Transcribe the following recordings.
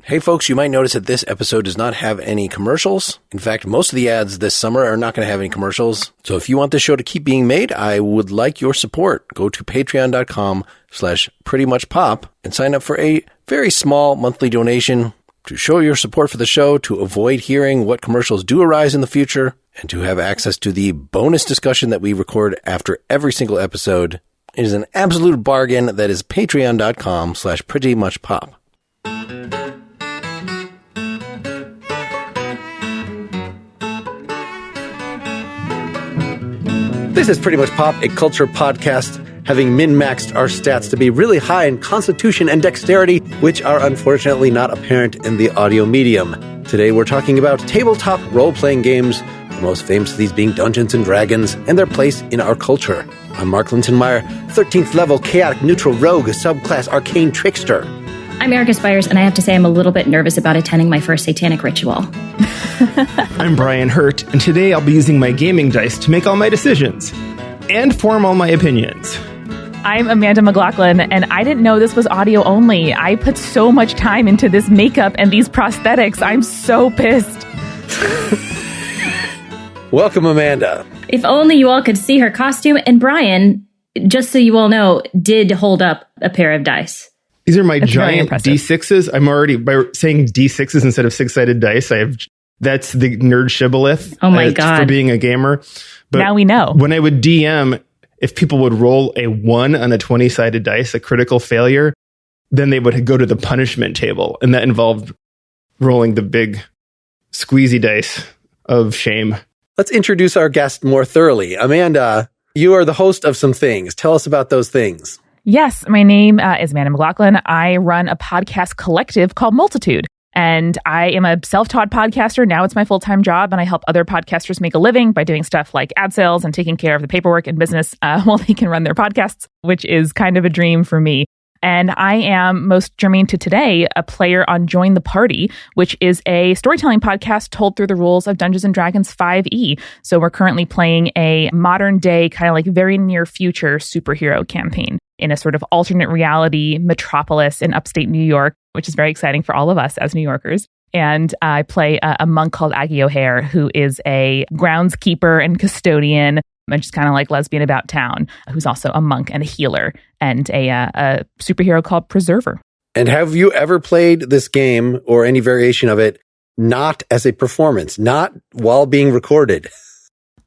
Hey folks, you might notice that this episode does not have any commercials. In fact, most of the ads this summer are not going to have any commercials. So if you want this show to keep being made, I would like your support. Go to patreon.com/prettymuchpop and sign up for a very small monthly donation to show your support for the show, to avoid hearing what commercials do arise in the future, and to have access to the bonus discussion that we record after every single episode. It is an absolute bargain. That is patreon.com/prettymuchpop. This is Pretty Much Pop, a culture podcast, having min-maxed our stats to be really high in constitution and dexterity, which are unfortunately not apparent in the audio medium. Today we're talking about tabletop role-playing games, the most famous of these being Dungeons & Dragons, and their place in our culture. I'm Mark Lintonmeyer, 13th level chaotic neutral rogue, subclass arcane trickster. I'm Erica Spires, and I have to say I'm a little bit nervous about attending my first satanic ritual. I'm Brian Hurt, and today I'll be using my gaming dice to make all my decisions and form all my opinions. I'm Amanda McLoughlin, and I didn't know this was audio only. I put so much time into this makeup and these prosthetics. I'm so pissed. Welcome, Amanda. If only you all could see her costume. And Brian, just so you all know, did hold up a pair of dice. These are my giant D6s. I'm already, by saying D6s instead of six-sided dice, that's the nerd shibboleth. Oh my God. For being a gamer. But now we know. When I would DM, if people would roll a 1 on a 20-sided dice, a critical failure, then they would go to the punishment table. And that involved rolling the big squeezy dice of shame. Let's introduce our guest more thoroughly. Amanda, you are the host of some things. Tell us about those things. Yes, my name is Amanda McLoughlin. I run a podcast collective called Multitude, and I am a self-taught podcaster. Now it's my full-time job, and I help other podcasters make a living by doing stuff like ad sales and taking care of the paperwork and business while they can run their podcasts, which is kind of a dream for me. And I am, most germane to today, a player on Join the Party, which is a storytelling podcast told through the rules of Dungeons & Dragons 5e. So we're currently playing a modern day, kind of like very near future superhero campaign in a sort of alternate reality metropolis in upstate New York, which is very exciting for all of us as New Yorkers. And I play a monk called Aggie O'Hare, who is a groundskeeper and custodian, and just kind of like lesbian about town, who's also a monk and a healer, and a superhero called Preserver. And have you ever played this game or any variation of it not as a performance, not while being recorded?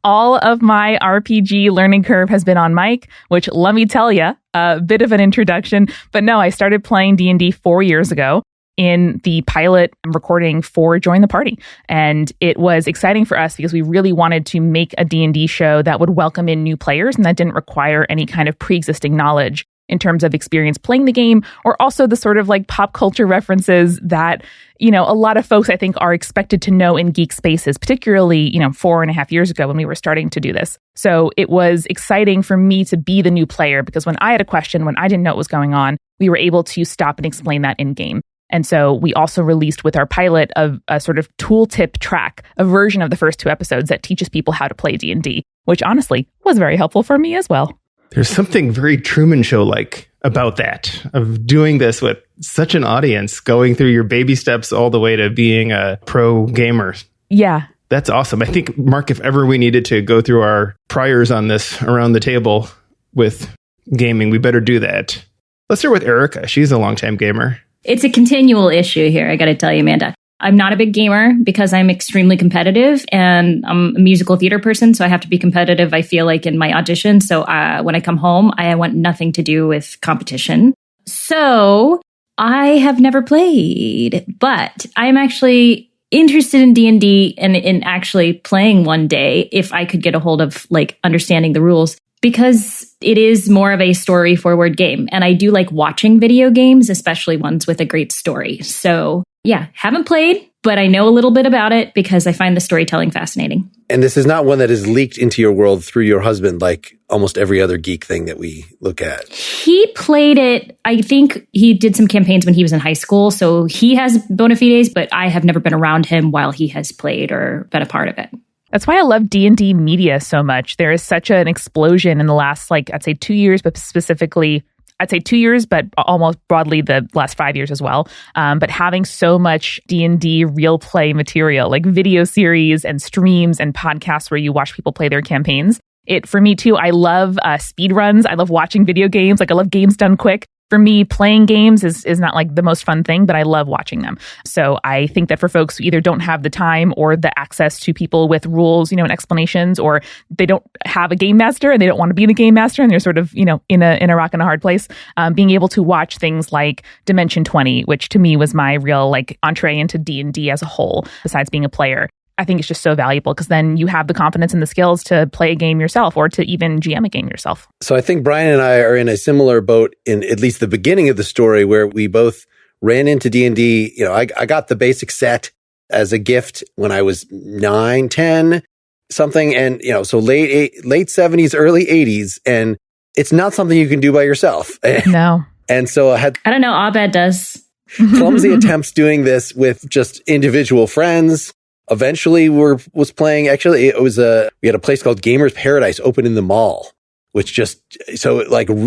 All of my RPG learning curve has been on mic, which let me tell you, a bit of an introduction. But no, I started playing D&D 4 years ago in the pilot recording for Join the Party. And it was exciting for us because we really wanted to make a D&D show that would welcome in new players and that didn't require any kind of pre-existing knowledge in terms of experience playing the game, or also the sort of like pop culture references that, you know, a lot of folks I think are expected to know in geek spaces, particularly, 4.5 years ago when we were starting to do this. So it was exciting for me to be the new player because when I had a question, when I didn't know what was going on, we were able to stop and explain that in game. And so we also released with our pilot a sort of tooltip track, a version of the first 2 episodes that teaches people how to play D&D, which honestly was very helpful for me as well. There's something very Truman Show-like about that, of doing this with such an audience, going through your baby steps all the way to being a pro gamer. Yeah. That's awesome. I think, Mark, if ever we needed to go through our priors on this around the table with gaming, we better do that. Let's start with Erica. She's a longtime gamer. It's a continual issue here, I got to tell you, Amanda. I'm not a big gamer because I'm extremely competitive and I'm a musical theater person, so I have to be competitive, I feel like, in my audition. So when I come home, I want nothing to do with competition. So I have never played, but I'm actually interested in D&D and in actually playing one day if I could get a hold of like understanding the rules, because it is more of a story forward game. And I do like watching video games, especially ones with a great story. So yeah, haven't played, but I know a little bit about it because I find the storytelling fascinating. And this is not one that is leaked into your world through your husband, like almost every other geek thing that we look at. He played it. I think he did some campaigns when he was in high school. So he has bona fides, but I have never been around him while he has played or been a part of it. That's why I love D&D media so much. There is such an explosion in the last, I'd say 2 years, but specifically, I'd say 2 years, but almost broadly the last 5 years as well. But having so much D&D real play material, like video series and streams and podcasts where you watch people play their campaigns. For me too, I love speed runs. I love watching video games. Like I love games done quick. For me, playing games is not like the most fun thing, but I love watching them. So I think that for folks who either don't have the time or the access to people with rules, and explanations, or they don't have a game master and they don't want to be the game master and they're sort of, in a rock and a hard place, being able to watch things like Dimension 20, which to me was my real like entree into D&D as a whole, besides being a player. I think it's just so valuable because then you have the confidence and the skills to play a game yourself or to even GM a game yourself. So I think Brian and I are in a similar boat in at least the beginning of the story where we both ran into D&D. I got the basic set as a gift when I was 9, 10, something. And, so late 70s, early 80s. And it's not something you can do by yourself. No. And so I don't know. Abed does. clumsy attempts doing this with just individual friends. Eventually was playing, actually, we had a place called Gamers Paradise open in the mall, which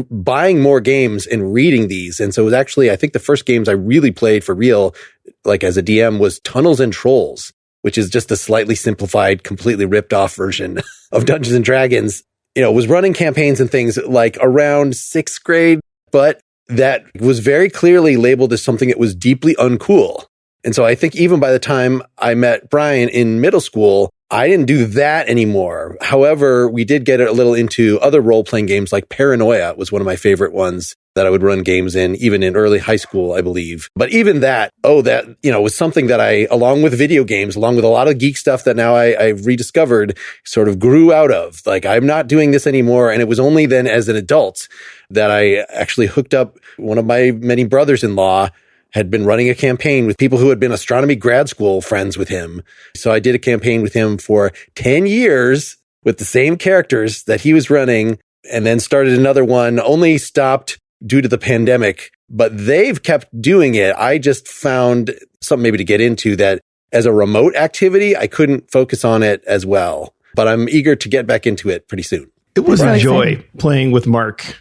buying more games and reading these. And so it was actually, I think the first games I really played for real, like as a DM, was Tunnels and Trolls, which is just a slightly simplified, completely ripped off version of Dungeons and Dragons. Was running campaigns and things like around 6th grade, but that was very clearly labeled as something that was deeply uncool. And so I think even by the time I met Brian in middle school, I didn't do that anymore. However, we did get a little into other role-playing games like Paranoia was one of my favorite ones that I would run games in, even in early high school, I believe. But even that was something that I, along with video games, along with a lot of geek stuff that now I've rediscovered, sort of grew out of. Like, I'm not doing this anymore. And it was only then as an adult that I actually hooked up one of my many brothers-in-law had been running a campaign with people who had been astronomy grad school friends with him. So I did a campaign with him for 10 years with the same characters that he was running, and then started another one, only stopped due to the pandemic, but they've kept doing it. I just found something maybe to get into that as a remote activity, I couldn't focus on it as well, but I'm eager to get back into it pretty soon. It was a joy playing with Mark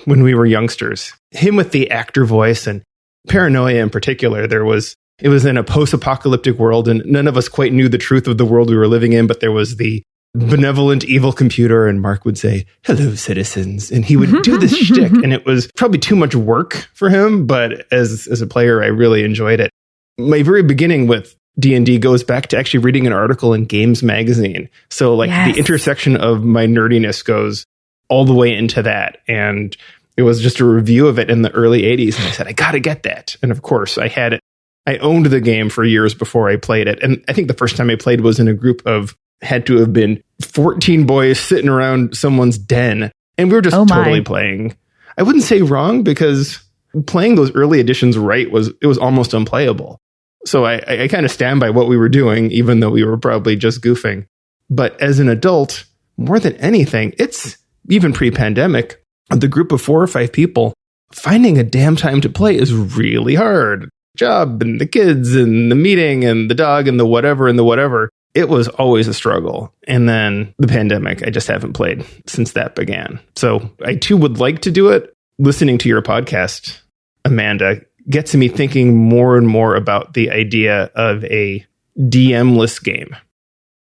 when we were youngsters. Him with the actor voice and Paranoia in particular, it was in a post-apocalyptic world and none of us quite knew the truth of the world we were living in, but there was the benevolent evil computer and Mark would say, "Hello, citizens." And he would do this shtick and it was probably too much work for him, but as a player, I really enjoyed it. My very beginning with D&D goes back to actually reading an article in Games Magazine. So the intersection of my nerdiness goes all the way into that. And it was just a review of it in the early 80s. And I said, I got to get that. And of course, I had it. I owned the game for years before I played it. And I think the first time I played was in a group of, had to have been 14 boys sitting around someone's den. And we were just totally playing. I wouldn't say wrong because playing those early editions right was almost unplayable. So I kind of stand by what we were doing, even though we were probably just goofing. But as an adult, more than anything, it's even pre-pandemic, the group of 4 or 5 people, finding a damn time to play is really hard. Job and the kids and the meeting and the dog and the whatever. It was always a struggle. And then the pandemic, I just haven't played since that began. So I too would like to do it. Listening to your podcast, Amanda, gets me thinking more and more about the idea of a DM-less game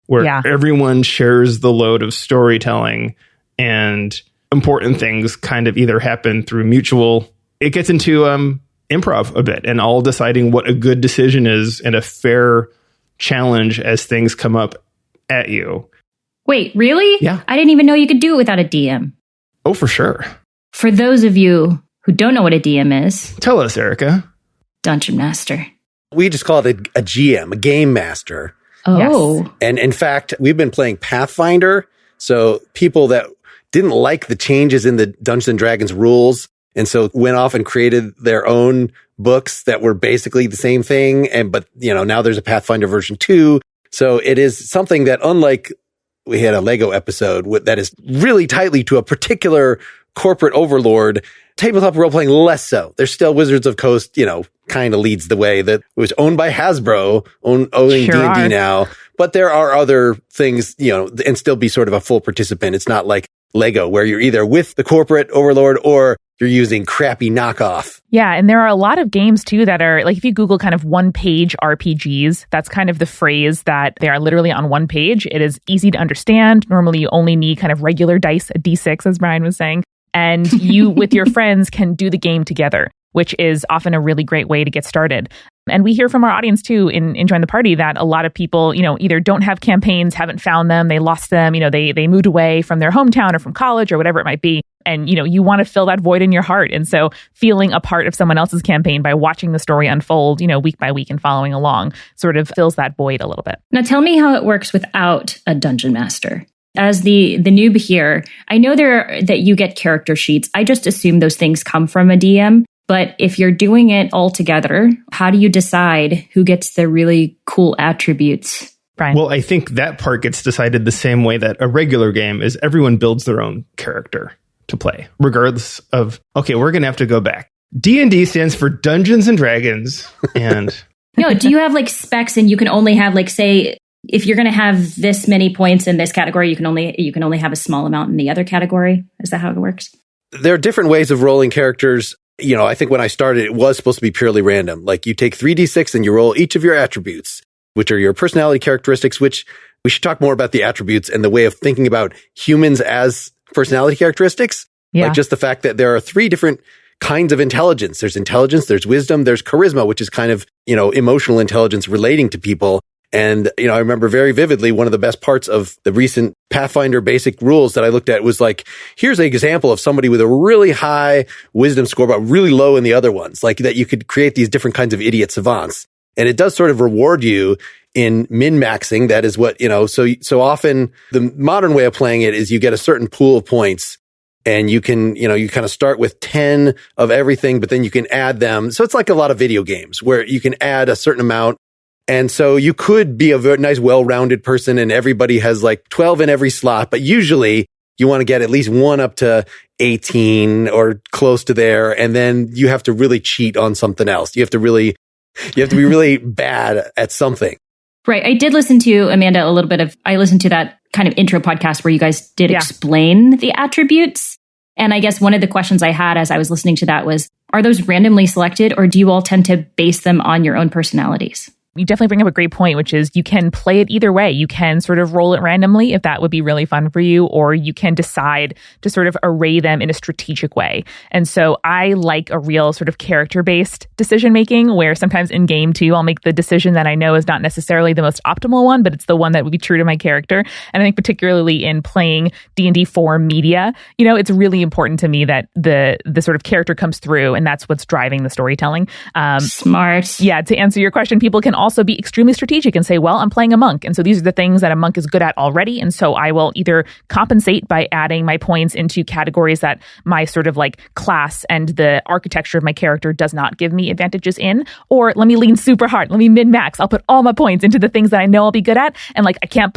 where everyone shares the load of storytelling and important things kind of either happen through mutual. It gets into improv a bit and all deciding what a good decision is and a fair challenge as things come up at you. Wait, really? Yeah. I didn't even know you could do it without a DM. Oh, for sure. For those of you who don't know what a DM is, tell us, Erica. Dungeon Master. We just call it a GM, a game master. Oh. Yes. And in fact, we've been playing Pathfinder. So people that didn't like the changes in the Dungeons and Dragons rules, and so went off and created their own books that were basically the same thing. But now there's a Pathfinder version 2. So it is something that, unlike we had a Lego episode that is really tightly to a particular corporate overlord, tabletop role-playing less so. There's still Wizards of Coast, kind of leads the way. That it was owned by Hasbro, owning D&D now. But there are other things, and still be sort of a full participant. It's not like Lego, where you're either with the corporate overlord or you're using crappy knockoff. Yeah, and there are a lot of games too that are like, if you Google kind of one-page RPGs, that's kind of the phrase that they are literally on one page. It is easy to understand. Normally you only need kind of regular dice, a D6, as Brian was saying, and you with your friends can do the game together, which is often a really great way to get started. And we hear from our audience too in Join the Party that a lot of people, either don't have campaigns, haven't found them, they lost them, they moved away from their hometown or from college or whatever it might be. And, you want to fill that void in your heart. And so feeling a part of someone else's campaign by watching the story unfold, week by week and following along sort of fills that void a little bit. Now tell me how it works without a dungeon master. As the noob here, I know that you get character sheets. I just assume those things come from a DM. But if you're doing it all together, how do you decide who gets the really cool attributes? Brian? Well, I think that part gets decided the same way that a regular game is. Everyone builds their own character to play, regardless of, okay, we're going to have to go back. D&D stands for Dungeons and Dragons. And no, do you have like specs and you can only have like, say, if you're going to have this many points in this category, you can only have a small amount in the other category? Is that how it works? There are different ways of rolling characters. I think when I started, it was supposed to be purely random. Like you take 3d6 and you roll each of your attributes, which are your personality characteristics, which we should talk more about the attributes and the way of thinking about humans as personality characteristics. Yeah. Like just the fact that there are 3 different kinds of intelligence. There's intelligence, there's wisdom, there's charisma, which is kind of, emotional intelligence relating to people. And, I remember very vividly one of the best parts of the recent Pathfinder basic rules that I looked at was like, here's an example of somebody with a really high wisdom score, but really low in the other ones, like that you could create these different kinds of idiot savants. And it does sort of reward you in min-maxing. That is what, so often the modern way of playing it is you get a certain pool of points and you can, you kind of start with 10 of everything, but then you can add them. So it's like a lot of video games where you can add a certain amount. And so you could be a very nice, well-rounded person and everybody has like 12 in every slot, but usually you want to get at least 1 up to 18 or close to there. And then you have to really cheat on something else. You have to be really bad at something. Right. I did listen to, Amanda, I listened to that kind of intro podcast where you guys did explain the attributes. And I guess one of the questions I had as I was listening to that was, are those randomly selected or do you all tend to base them on your own personalities? You definitely bring up a great point, which is you can play it either way. You can sort of roll it randomly if that would be really fun for you, or you can decide to sort of array them in a strategic way. And so I like a real sort of character-based decision-making where sometimes in game too, I'll make the decision that I know is not necessarily the most optimal one, but it's the one that would be true to my character. And I think particularly in playing D&D for media, it's really important to me that the sort of character comes through, and that's what's driving the storytelling. Smart. Yeah, to answer your question, people can also be extremely strategic and say, well, I'm playing a monk. And so these are the things that a monk is good at already. And so I will either compensate by adding my points into categories that my sort of like class and the architecture of my character does not give me advantages in, or let me lean super hard. Let me min-max. I'll put all my points into the things that I know I'll be good at. And like, I can't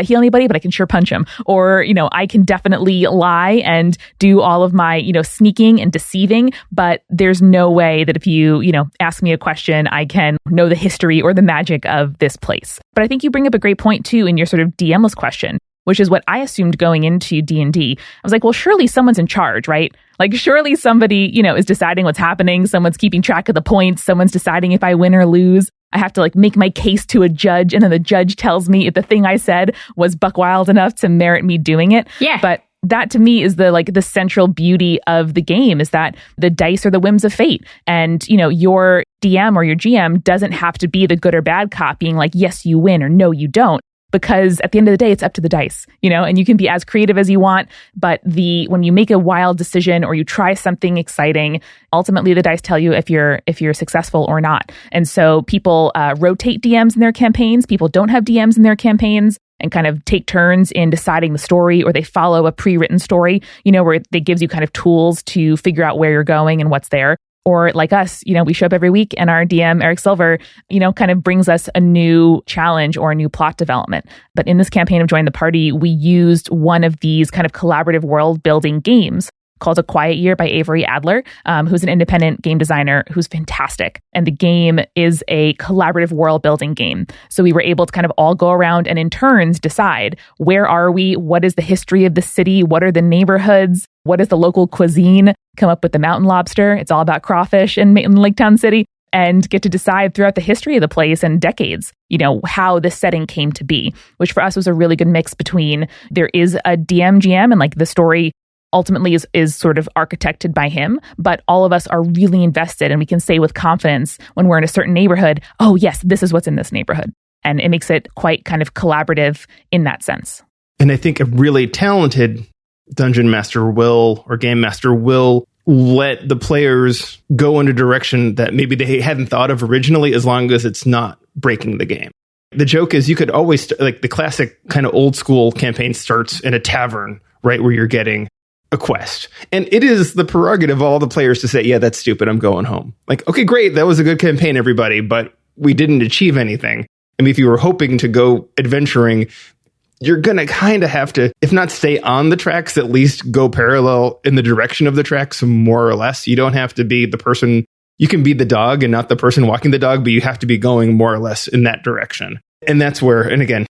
heal anybody, but I can sure punch him. Or, I can definitely lie and do all of my, sneaking and deceiving, but there's no way that if you ask me a question, I can know the history or the magic of this place. But I think you bring up a great point too in your sort of DMless question, which is what I assumed going into D&D. I was like, well, surely someone's in charge, right? Like surely somebody, is deciding what's happening. Someone's keeping track of the points. Someone's deciding if I win or lose. I have to like make my case to a judge, and then the judge tells me if the thing I said was buck wild enough to merit me doing it. Yeah. But that to me is the central beauty of the game, is that the dice are the whims of fate. And, your DM or your GM doesn't have to be the good or bad cop being like, yes, you win, or no, you don't. Because at the end of the day, it's up to the dice, and you can be as creative as you want. But when you make a wild decision or you try something exciting, ultimately the dice tell you if you're successful or not. And so people rotate DMs in their campaigns. People don't have DMs in their campaigns and kind of take turns in deciding the story, or they follow a pre-written story, where it gives you kind of tools to figure out where you're going and what's there. Or like us, we show up every week and our DM, Eric Silver, kind of brings us a new challenge or a new plot development. But in this campaign of Join the Party, we used one of these kind of collaborative world building games called A Quiet Year by Avery Adler, who's an independent game designer who's fantastic. And the game is a collaborative world building game. So we were able to kind of all go around and in turns decide, where are we? What is the history of the city? What are the neighborhoods? What is the local cuisine? Come up with the mountain lobster. It's all about crawfish in Lake Town City. And get to decide throughout the history of the place and decades, how this setting came to be, which for us was a really good mix between there is a GM and like the story ultimately is sort of architected by him, but all of us are really invested and we can say with confidence when we're in a certain neighborhood, oh yes, this is what's in this neighborhood. And it makes it quite kind of collaborative in that sense. And I think a really talented dungeon master or game master will let the players go in a direction that maybe they hadn't thought of originally, as long as it's not breaking the game. The joke is you could always, like the classic kind of old school campaign starts in a tavern, right, where you're getting a quest. And it is the prerogative of all the players to say, yeah, that's stupid, I'm going home. Like, okay, great, that was a good campaign, everybody, but we didn't achieve anything. I mean, if you were hoping to go adventuring, you're going to kind of have to, if not stay on the tracks, at least go parallel in the direction of the tracks more or less. You don't have to be the person, you can be the dog and not the person walking the dog, but you have to be going more or less in that direction. And that's where, and again,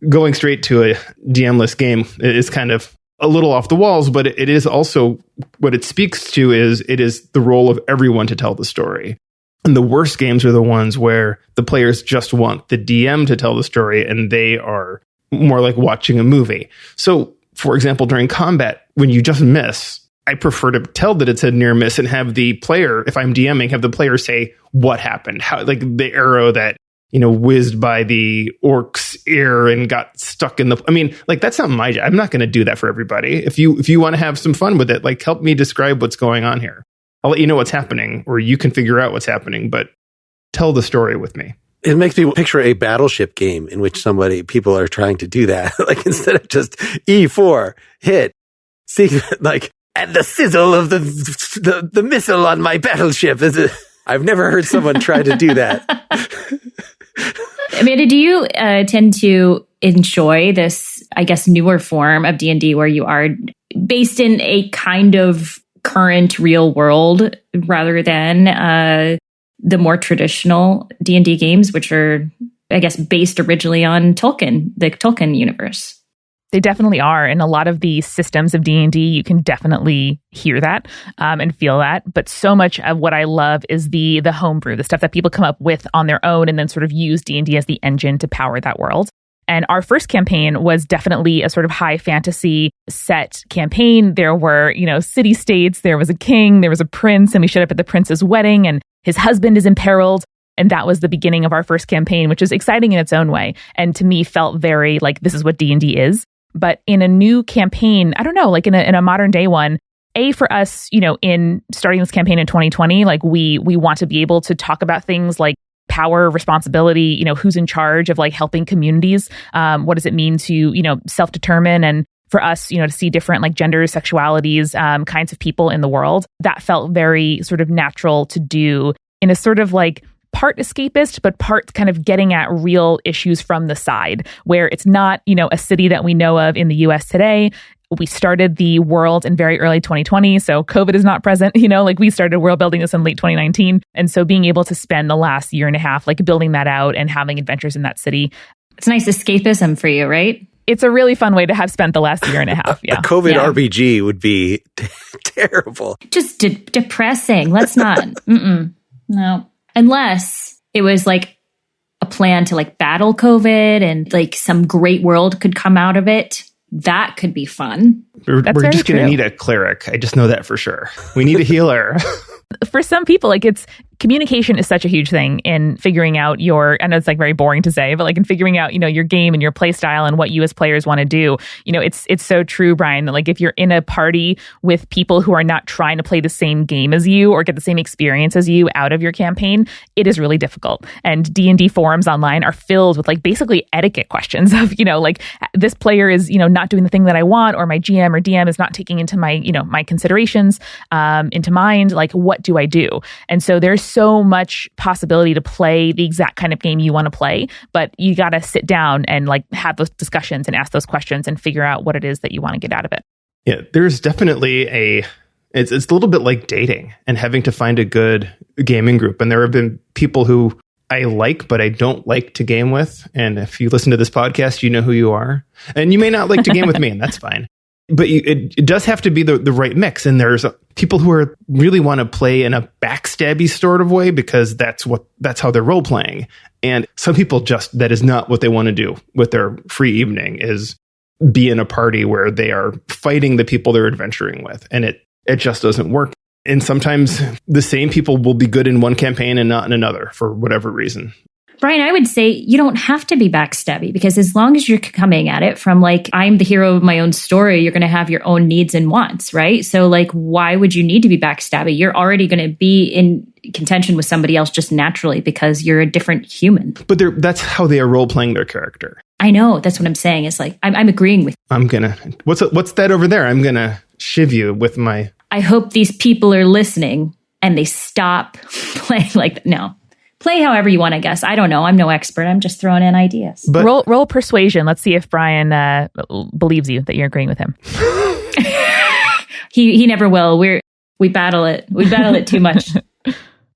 going straight to a DM-less game is kind of a little off the walls, but it is also, what it speaks to is, it is the role of everyone to tell the story. And the worst games are the ones where the players just want the DM to tell the story and they are more like watching a movie. So, for example, during combat, when you just miss, I prefer to tell that it's a near miss and have the player, if I'm DMing, have the player say what happened. How, like the arrow that, whizzed by the orc's ear and got stuck in the... I mean, like, that's not my job. I'm not going to do that for everybody. If you want to have some fun with it, like, help me describe what's going on here. I'll let you know what's happening, or you can figure out what's happening, but tell the story with me. It makes me picture a battleship game in which people are trying to do that. Like, instead of just E4, hit, see, like, at the sizzle of the missile on my battleship. I've never heard someone try to do that. Amanda, do you tend to enjoy this, I guess, newer form of D&D where you are based in a kind of current real world rather than the more traditional D&D games, which are, I guess, based originally on Tolkien, the Tolkien universe? They definitely are. In a lot of the systems of D&D, you can definitely hear that and feel that. But so much of what I love is the homebrew, the stuff that people come up with on their own and then sort of use D&D as the engine to power that world. And our first campaign was definitely a sort of high fantasy set campaign. There were, city-states, there was a king, there was a prince, and we showed up at the prince's wedding, and his husband is imperiled. And that was the beginning of our first campaign, which is exciting in its own way. And to me, felt very like this is what D&D is. But in a new campaign, I don't know, like in a modern day one, for us, in starting this campaign in 2020, like we want to be able to talk about things like power, responsibility, who's in charge of like helping communities. What does it mean to, self-determine, and for us, to see different like genders, sexualities, kinds of people in the world. That felt very sort of natural to do in a sort of like part escapist, but part kind of getting at real issues from the side, where it's not, a city that we know of in the US today. We started the world in very early 2020, so COVID is not present, like we started world building this in late 2019. And so being able to spend the last year and a half, like building that out and having adventures in that city. It's nice escapism for you, right? It's a really fun way to have spent the last year and a half. Yeah. A COVID RPG would be terrible. Just depressing. Let's not. No. Unless it was like a plan to like battle COVID and like some great world could come out of it. That could be fun. We're just going to need a cleric. I just know that for sure. We need a healer. For some people, like communication is such a huge thing in figuring out I know it's like very boring to say, but like in figuring out, your game and your play style and what you as players want to do. It's so true, Brian, that like if you're in a party with people who are not trying to play the same game as you or get the same experience as you out of your campaign, it is really difficult. And D&D forums online are filled with like basically etiquette questions of, like this player is, not doing the thing that I want, or my GM or DM is not taking into my, my considerations into mind, like what do I do? And so there's so much possibility to play the exact kind of game you want to play, but you got to sit down and like have those discussions and ask those questions and figure out what it is that you want to get out of it. Yeah, there's definitely It's a little bit like dating and having to find a good gaming group. And there have been people who I like, but I don't like to game with. And if you listen to this podcast, you know who you are. And you may not like to game with me, and that's fine. But it does have to be the right mix. And there's people who really want to play in a backstabby sort of way because that's how they're role playing. And some people that is not what they want to do with their free evening, is be in a party where they are fighting the people they're adventuring with. And it just doesn't work. And sometimes the same people will be good in one campaign and not in another for whatever reason. Brian, I would say you don't have to be backstabby, because as long as you're coming at it from like, I'm the hero of my own story, you're going to have your own needs and wants, right? So like, why would you need to be backstabby? You're already going to be in contention with somebody else just naturally because you're a different human. But that's how they are role playing their character. I know. That's what I'm saying. It's like, I'm agreeing with you. What's that over there? I'm going to shiv you with my... I hope these people are listening and they stop playing like that. No. Play however you want, I guess. I don't know. I'm no expert. I'm just throwing in ideas. But roll persuasion. Let's see if Brian believes you that you're agreeing with him. He never will. We battle it. We battle it too much.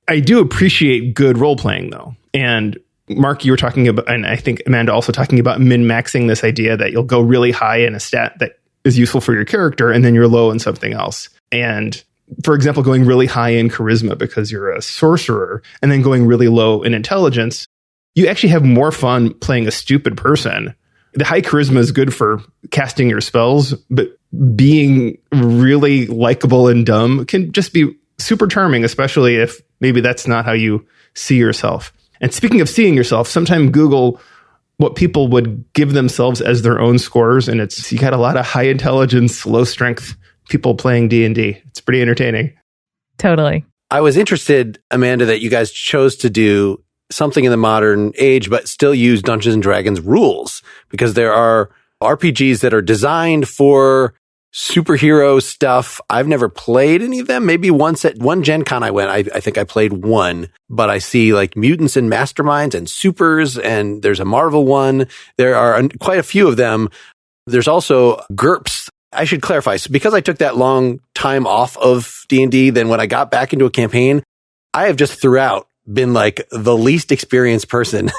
I do appreciate good role playing, though. And Mark, you were talking about, and I think Amanda also talking about min-maxing this idea that you'll go really high in a stat that is useful for your character, and then you're low in something else. And for example, going really high in charisma because you're a sorcerer, and then going really low in intelligence, you actually have more fun playing a stupid person. The high charisma is good for casting your spells, but being really likable and dumb can just be super charming, especially if maybe that's not how you see yourself. And speaking of seeing yourself, sometime Google what people would give themselves as their own scores, and you got a lot of high intelligence, low strength people playing D&D. It's pretty entertaining. Totally. I was interested, Amanda, that you guys chose to do something in the modern age, but still use Dungeons and Dragons rules, because there are RPGs that are designed for superhero stuff. I've never played any of them. Maybe once at one Gen Con I went, I think I played one, but I see like mutants and masterminds and supers, and there's a Marvel one. There are quite a few of them. There's also GURPS. I should clarify. So because I took that long time off of D&D, then when I got back into a campaign, I have just throughout been like the least experienced person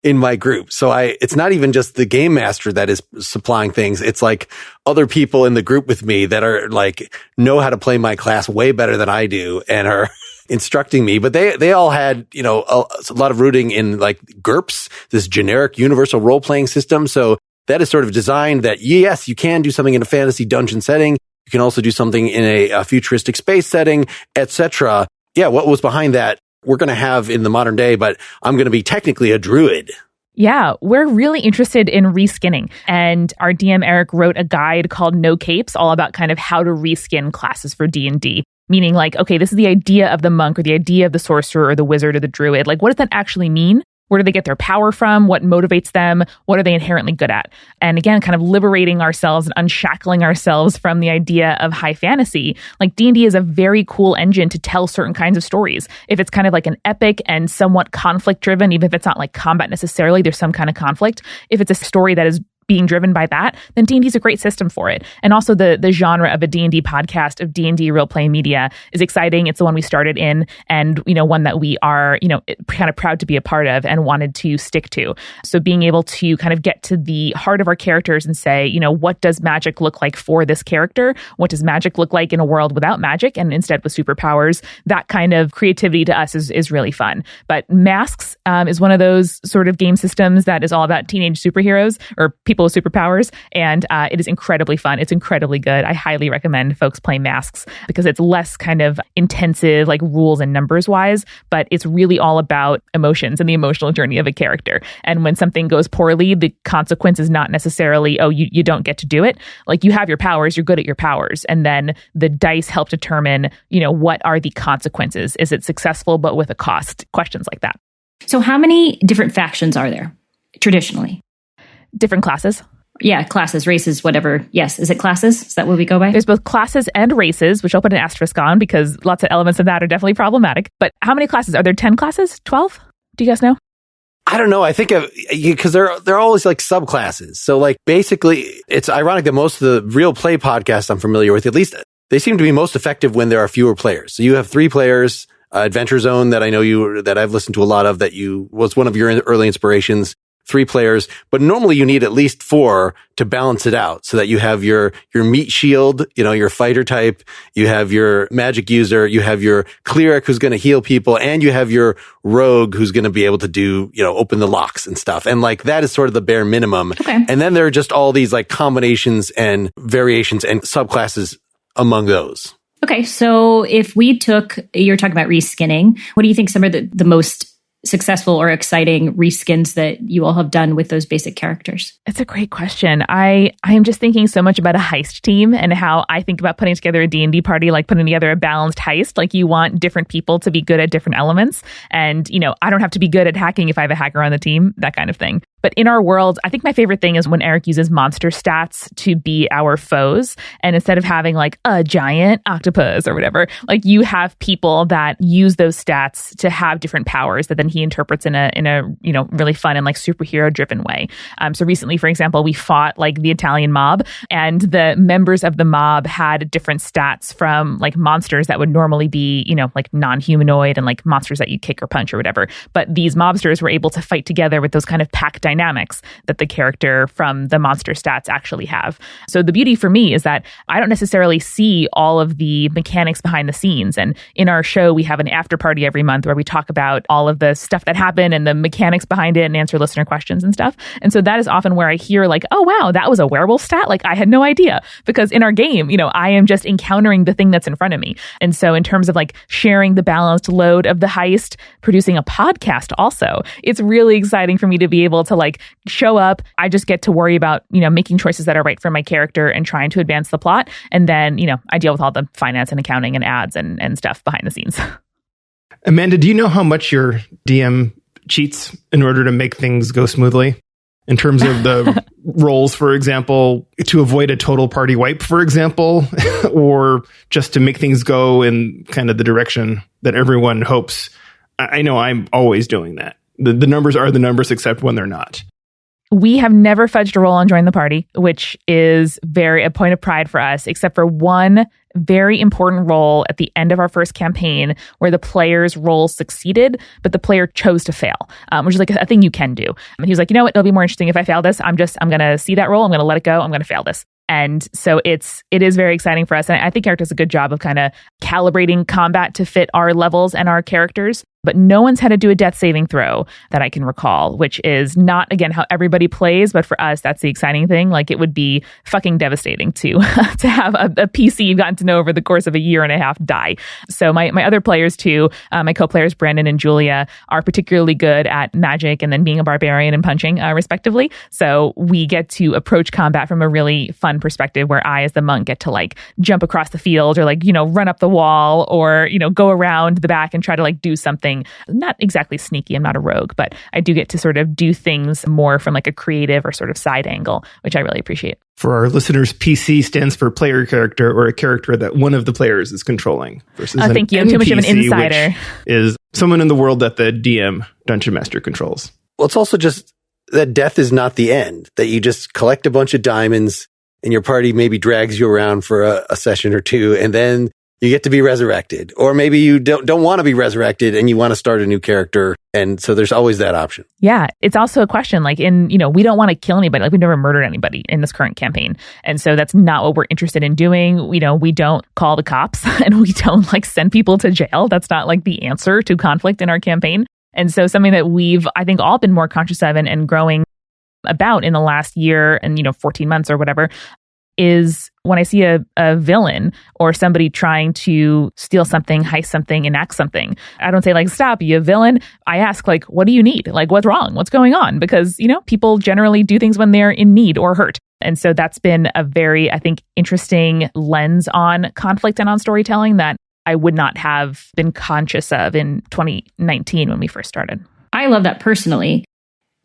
in my group. So it's not even just the game master that is supplying things. It's like other people in the group with me that are like, know how to play my class way better than I do and are instructing me. But they all had, a lot of rooting in like GURPS, this generic universal role-playing system. So that is sort of designed that, yes, you can do something in a fantasy dungeon setting. You can also do something in a futuristic space setting, etc. Yeah, what was behind that, we're going to have in the modern day, but I'm going to be technically a druid. Yeah, we're really interested in reskinning. And our DM, Eric, wrote a guide called No Capes, all about kind of how to reskin classes for D&D. Meaning like, okay, this is the idea of the monk or the idea of the sorcerer or the wizard or the druid. Like, what does that actually mean? Where do they get their power from? What motivates them? What are they inherently good at? And again, kind of liberating ourselves and unshackling ourselves from the idea of high fantasy. Like D&D is a very cool engine to tell certain kinds of stories. If it's kind of like an epic and somewhat conflict driven, even if it's not like combat necessarily, there's some kind of conflict. If it's a story that is being driven by that, then D&D is a great system for it. And also the genre of a D&D podcast, of D&D role-playing media, is exciting. It's the one we started in, and one that we are kind of proud to be a part of and wanted to stick to. So being able to kind of get to the heart of our characters and say, what does magic look like for this character? What does magic look like in a world without magic and instead with superpowers? That kind of creativity to us is really fun. But Masks is one of those sort of game systems that is all about teenage superheroes or people with superpowers, and it is incredibly fun. It's incredibly good. I highly recommend folks play Masks because it's less kind of intensive, like rules and numbers wise, but it's really all about emotions and the emotional journey of a character. And when something goes poorly, the consequence is not necessarily, you don't get to do it. Like, you have your powers, you're good at your powers, and then the dice help determine, what are the consequences? Is it successful but with a cost? Questions like that. So how many different factions are there traditionally? Different classes. Yeah, classes, races, whatever. Yes. Is it classes? Is that what we go by? There's both classes and races, which I'll put an asterisk on because lots of elements of that are definitely problematic. But how many classes? Are there 10 classes? 12? Do you guys know? I don't know. I think because they're always like subclasses. So like basically, it's ironic that most of the real play podcasts I'm familiar with, at least they seem to be most effective when there are fewer players. So you have 3 players, Adventure Zone that I know that I've listened to a lot of, that was one of your early inspirations. 3 players, but normally you need at least 4 to balance it out so that you have your meat shield, your fighter type, you have your magic user, you have your cleric who's going to heal people, and you have your rogue who's going to be able to do, open the locks and stuff. And like that is sort of the bare minimum. Okay. And then there are just all these like combinations and variations and subclasses among those. Okay. So if you're talking about reskinning, what do you think some of the most successful or exciting reskins that you all have done with those basic characters? It's a great question. I am just thinking so much about a heist team and how I think about putting together a D&D party, like putting together a balanced heist. Like you want different people to be good at different elements. And, I don't have to be good at hacking if I have a hacker on the team, that kind of thing. But in our world, I think my favorite thing is when Eric uses monster stats to be our foes. And instead of having like a giant octopus or whatever, like you have people that use those stats to have different powers that then he interprets in a really fun and like superhero driven way. So recently, for example, we fought like the Italian mob, and the members of the mob had different stats from like monsters that would normally be, like non-humanoid and like monsters that you kick or punch or whatever. But these mobsters were able to fight together with those kind of pack dynamics that the character from the monster stats actually have. So the beauty for me is that I don't necessarily see all of the mechanics behind the scenes. And in our show, we have an after party every month where we talk about all of the stuff that happened and the mechanics behind it and answer listener questions and stuff. And so that is often where I hear like, oh, wow, that was a werewolf stat. Like I had no idea, because in our game, I am just encountering the thing that's in front of me. And so in terms of like sharing the balanced load of the heist, producing a podcast also, it's really exciting for me to be able to like show up. I just get to worry about, making choices that are right for my character and trying to advance the plot. And then, I deal with all the finance and accounting and ads and stuff behind the scenes. Amanda, do you know how much your DM cheats in order to make things go smoothly? In terms of the roles, for example, to avoid a total party wipe, for example, or just to make things go in kind of the direction that everyone hopes. I know I'm always doing that. The numbers are the numbers, except when they're not. We have never fudged a roll on Join the Party, which is a point of pride for us, except for one very important roll at the end of our first campaign where the player's roll succeeded, but the player chose to fail, which is like a thing you can do. And he was like, you know what, it'll be more interesting if I fail this. I'm going to see that roll. I'm going to let it go. I'm going to fail this. And so it is very exciting for us. And I think Eric does a good job of kind of calibrating combat to fit our levels and our characters. But no one's had to do a death saving throw that I can recall, which is not, again, how everybody plays. But for us, that's the exciting thing. Like it would be fucking devastating to have a PC you've gotten to know over the course of a year and a half die. So my other players too, my co-players, Brandon and Julia, are particularly good at magic and then being a barbarian and punching, respectively. So we get to approach combat from a really fun perspective where I, as the monk, get to like jump across the field or like, run up the wall or, go around the back and try to like do something not exactly sneaky. I'm not a rogue, but I do get to sort of do things more from like a creative or sort of side angle, which I really appreciate. For our listeners, PC stands for player character, or a character that one of the players is controlling. Versus thank you. NPC, Too much of an insider. Which is someone in the world that the DM, Dungeon Master, controls. Well, it's also just that death is not the end, that you just collect a bunch of diamonds and your party maybe drags you around for a session or two, and then you get to be resurrected. Or maybe you don't want to be resurrected and you want to start a new character. And so there's always that option. Yeah. It's also a question like we don't want to kill anybody. Like we've never murdered anybody in this current campaign. And so that's not what we're interested in doing. We don't call the cops and we don't like send people to jail. That's not like the answer to conflict in our campaign. And so something that we've, I think, all been more conscious of and growing about in the last year and, 14 months or whatever, is when I see a villain or somebody trying to steal something, heist something, enact something, I don't say like, stop, you villain. I ask like, what do you need? Like, what's wrong? What's going on? Because, people generally do things when they're in need or hurt. And so that's been a very, I think, interesting lens on conflict and on storytelling that I would not have been conscious of in 2019 when we first started. I love that personally.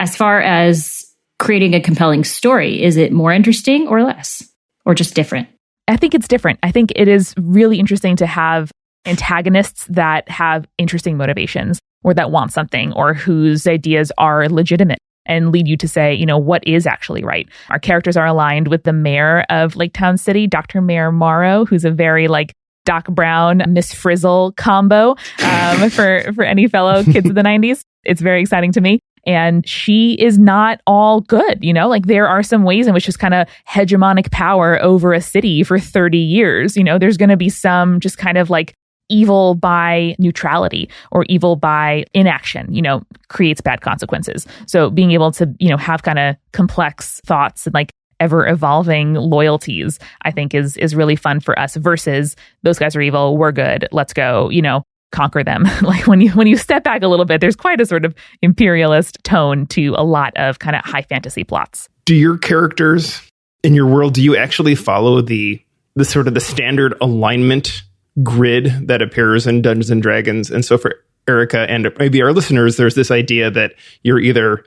As far as creating a compelling story, is it more interesting or less? Or just different? I think it's different. I think it is really interesting to have antagonists that have interesting motivations or that want something or whose ideas are legitimate. and lead you to say, what is actually right. Our characters are aligned with the mayor of Lake Town City, Dr. Mayor Morrow, who's a very Doc Brown, Miss Frizzle combo for any fellow kids of the 90s. It's very exciting to me. And she is not all good, there are some ways in which she's kind of hegemonic power over a city for 30 years. There's going to be some just kind of evil by neutrality or evil by inaction, creates bad consequences. So being able to, have kind of complex thoughts and ever evolving loyalties, I think is really fun for us versus those guys are evil, we're good, let's go, conquer them. When you step back a little bit, there's quite a sort of imperialist tone to a lot of kind of high fantasy plots. Do your characters in your world, do you actually follow the sort of the standard alignment grid that appears in Dungeons and Dragons? And so for Erica and maybe our listeners, there's this idea that you're either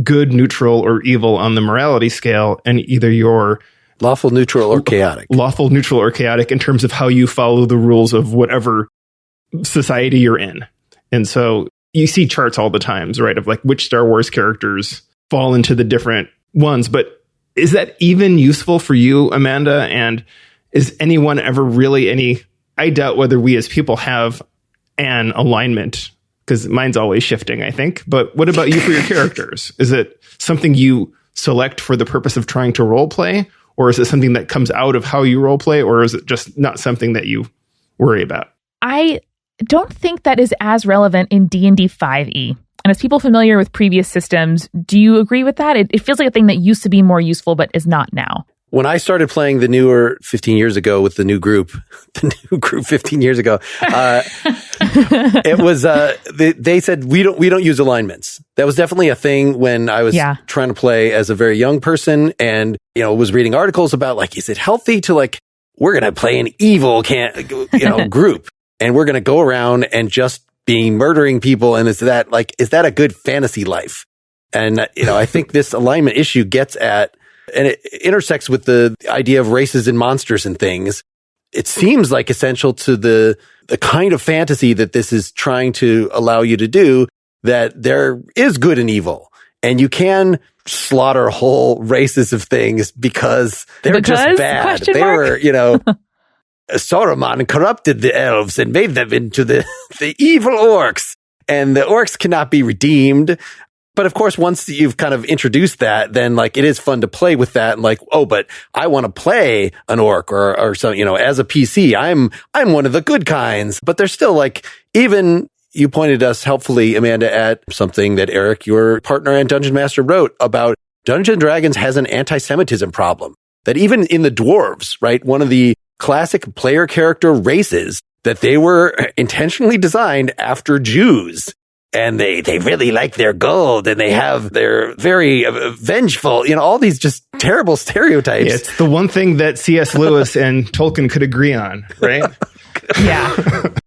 good, neutral, or evil on the morality scale, and either you're lawful, neutral, or chaotic. Lawful, neutral, or chaotic in terms of how you follow the rules of whatever society you're in. And so you see charts all the times, right, of which Star Wars characters fall into the different ones. But is that even useful for you, Amanda? And is anyone ever really I doubt whether we as people have an alignment, because mine's always shifting, I think. But what about you for your characters? Is it something you select for the purpose of trying to role play? Or is it something that comes out of how you role play? Or is it just not something that you worry about? I don't think that is as relevant in D&D 5e. And as people familiar with previous systems, do you agree with that? It feels like a thing that used to be more useful, but is not now. When I started playing the newer 15 years ago with the new group 15 years ago, it was, they said, we don't use alignments. That was definitely a thing when I was trying to play as a very young person and, was reading articles about is it healthy to we're going to play an evil group and we're going to go around and just be murdering people. And is that a good fantasy life? And, I think this alignment issue gets at, and it intersects with the idea of races and monsters and things. It seems essential to the kind of fantasy that this is trying to allow you to do, that there is good and evil. And you can slaughter whole races of things because they're just bad. They were, Saruman corrupted the elves and made them into the evil orcs. And the orcs cannot be redeemed. But of course, once you've kind of introduced that, then it is fun to play with that and but I want to play an orc or something, as a PC, I'm one of the good kinds. But there's still even you pointed us helpfully, Amanda, at something that Eric, your partner and Dungeon Master, wrote about Dungeons & Dragons has an anti-Semitism problem. That even in the dwarves, right, one of the classic player character races, that they were intentionally designed after Jews. And they really like their gold and they're very vengeful, all these just terrible stereotypes. Yeah, it's the one thing that C.S. Lewis and Tolkien could agree on, right? Yeah.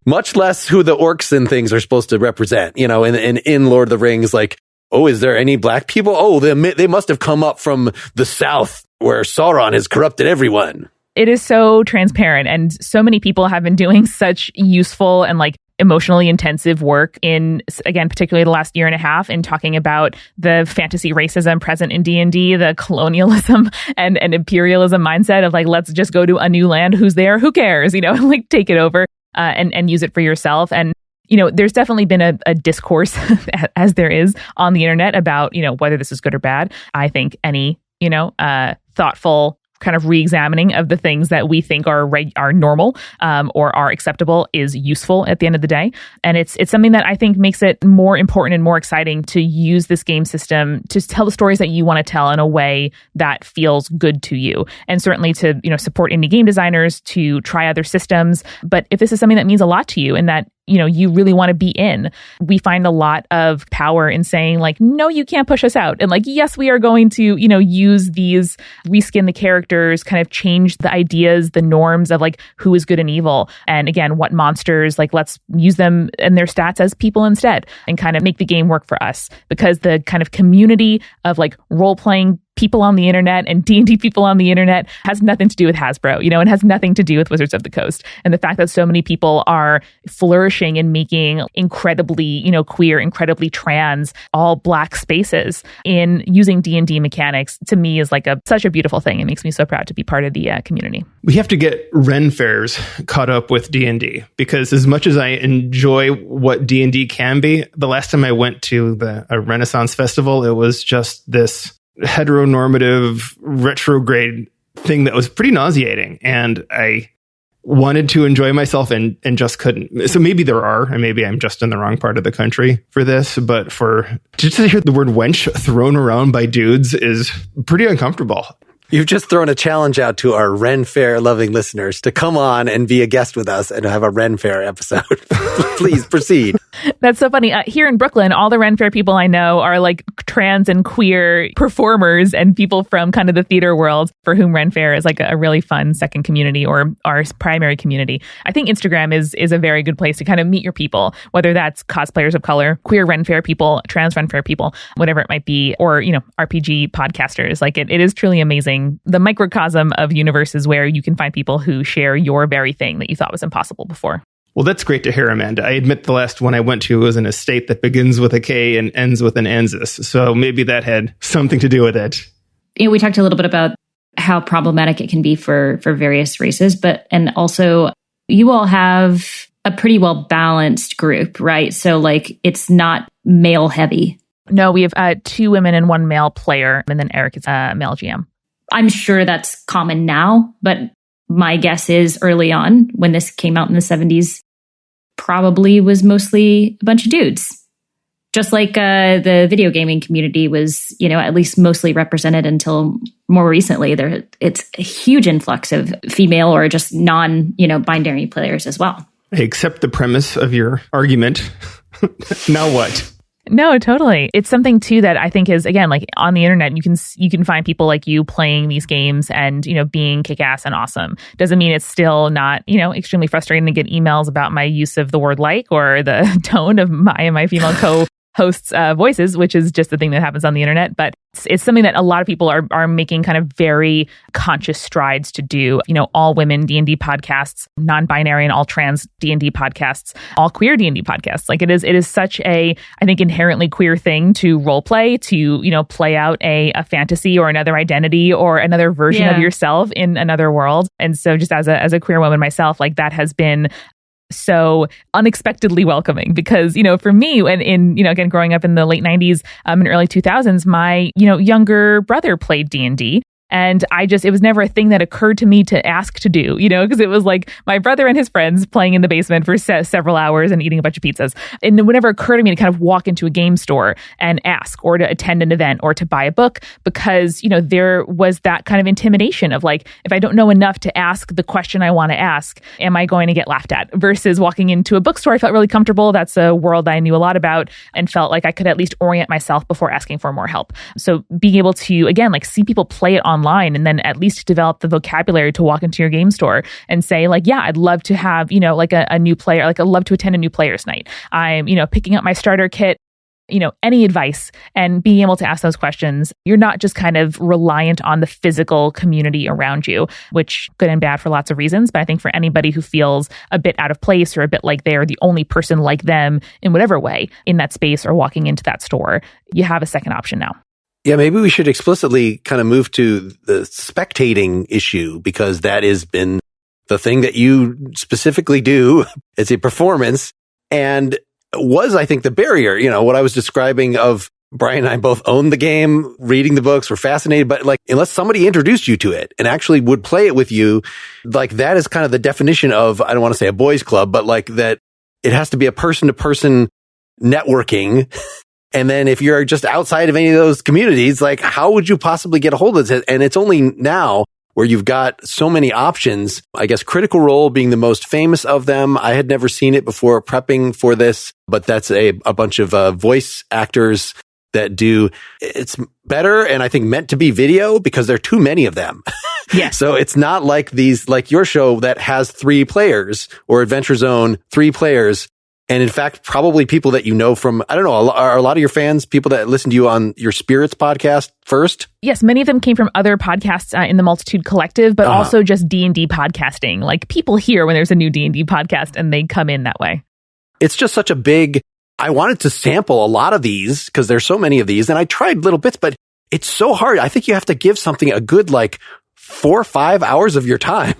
Much less who the orcs and things are supposed to represent, in Lord of the Rings, is there any black people? Oh, they must have come up from the south where Sauron has corrupted everyone. It is so transparent, and so many people have been doing such useful and emotionally intensive work in, again, particularly the last year and a half, in talking about the fantasy racism present in D&D, the colonialism and imperialism mindset of let's just go to a new land. Who's there? Who cares? Take it over and use it for yourself. And, there's definitely been a discourse as there is on the internet about, whether this is good or bad. I think any, thoughtful kind of re-examining of the things that we think are normal or are acceptable is useful at the end of the day. And it's something that I think makes it more important and more exciting to use this game system to tell the stories that you want to tell in a way that feels good to you. And certainly to, support indie game designers to try other systems. But if this is something that means a lot to you and that you really want to be in, we find a lot of power in saying no, you can't push us out. And yes, we are going to, use these, reskin the characters, kind of change the ideas, the norms of who is good and evil. And again, what monsters, let's use them and their stats as people instead and kind of make the game work for us, because the kind of community of role-playing people on the internet and D&D people on the internet has nothing to do with Hasbro, and has nothing to do with Wizards of the Coast. And the fact that so many people are flourishing and making incredibly, queer, incredibly trans, all Black spaces in using D&D mechanics, to me is like such a beautiful thing. It makes me so proud to be part of the community. We have to get Ren fairs caught up with D&D, because as much as I enjoy what D&D can be, the last time I went to a Renaissance festival, it was just this heteronormative retrograde thing that was pretty nauseating, and I wanted to enjoy myself and just couldn't. So maybe there are, and maybe I'm just in the wrong part of the country for this, but just to hear the word wench thrown around by dudes is pretty uncomfortable. You've just thrown a challenge out to our Ren Fair loving listeners to come on and be a guest with us and have a Ren Fair episode. Please proceed. That's so funny. Here in Brooklyn, all the Ren Fair people I know are like trans and queer performers and people from kind of the theater world for whom Ren Fair is like a really fun second community or our primary community. I think Instagram is a very good place to kind of meet your people, whether that's cosplayers of color, queer Ren Fair people, trans Ren Fair people, whatever it might be, or, RPG podcasters. Like it is truly amazing. The microcosm of universes where you can find people who share your very thing that you thought was impossible before. Well, that's great to hear, Amanda. I admit the last one I went to was in a state that begins with a K and ends with an Anzus. So maybe that had something to do with it. We talked a little bit about how problematic it can be for various races, and also you all have a pretty well balanced group, right? So like it's not male heavy. No, we have 2 women and 1 male player, and then Eric is a male GM. I'm sure that's common now, but my guess is early on, when this came out in the 70s, probably was mostly a bunch of dudes. Just like the video gaming community was, at least mostly represented until more recently. It's a huge influx of female or just non-binary players as well. I accept the premise of your argument. Now what? No, totally. It's something too that I think is, again, like on the internet, you can find people like you playing these games and, being kick-ass and awesome. Doesn't mean it's still not, extremely frustrating to get emails about my use of the word like or the tone of my and my female co-hosts' voices, which is just the thing that happens on the internet. But it's something that a lot of people are making kind of very conscious strides to do. All women D&D podcasts, non-binary and all trans D&D podcasts, all queer D&D podcasts. Like it is such a, I think, inherently queer thing to role play, to, play out a fantasy or another identity or another version of yourself in another world. And so just as a queer woman myself, like that has been so unexpectedly welcoming because, for me, when again, growing up in the late 90s and early 2000s, my, younger brother played D&D. And it was never a thing that occurred to me to ask to do, because it was like my brother and his friends playing in the basement for several hours and eating a bunch of pizzas. And it would never occur to me to kind of walk into a game store and ask or to attend an event or to buy a book because, there was that kind of intimidation of like, if I don't know enough to ask the question I want to ask, am I going to get laughed at? Versus walking into a bookstore, I felt really comfortable. That's a world I knew a lot about and felt like I could at least orient myself before asking for more help. So being able to, again, like see people play it online and then at least develop the vocabulary to walk into your game store and say like, yeah, I'd love to have, like a new player, like I'd love to attend a new player's night. I'm, picking up my starter kit, any advice and being able to ask those questions. You're not just kind of reliant on the physical community around you, which good and bad for lots of reasons. But I think for anybody who feels a bit out of place or a bit like they're the only person like them in whatever way in that space or walking into that store, you have a second option now. Yeah, maybe we should explicitly kind of move to the spectating issue because that has been the thing that you specifically do as a performance and was, I think, the barrier. What I was describing of Brian and I both owned the game, reading the books, were fascinated, but like unless somebody introduced you to it and actually would play it with you, like that is kind of the definition of, I don't want to say a boys club, but like that it has to be a person-to-person networking. And then if you're just outside of any of those communities, like how would you possibly get a hold of it? And it's only now where you've got so many options. I guess Critical Role being the most famous of them. I had never seen it before prepping for this, but that's a bunch of voice actors that do. It's better and I think meant to be video because there are too many of them. Yeah. So it's not like like your show that has 3 players or Adventure Zone, 3 players. And in fact, probably people that you know from, I don't know, are a lot of your fans people that listen to you on your Spirits podcast first? Yes, many of them came from other podcasts in the Multitude Collective, but also just D&D podcasting. Like people hear when there's a new D&D podcast and they come in that way. It's just such a big, I wanted to sample a lot of these because there's so many of these and I tried little bits, but it's so hard. I think you have to give something a good 4 or 5 hours of your time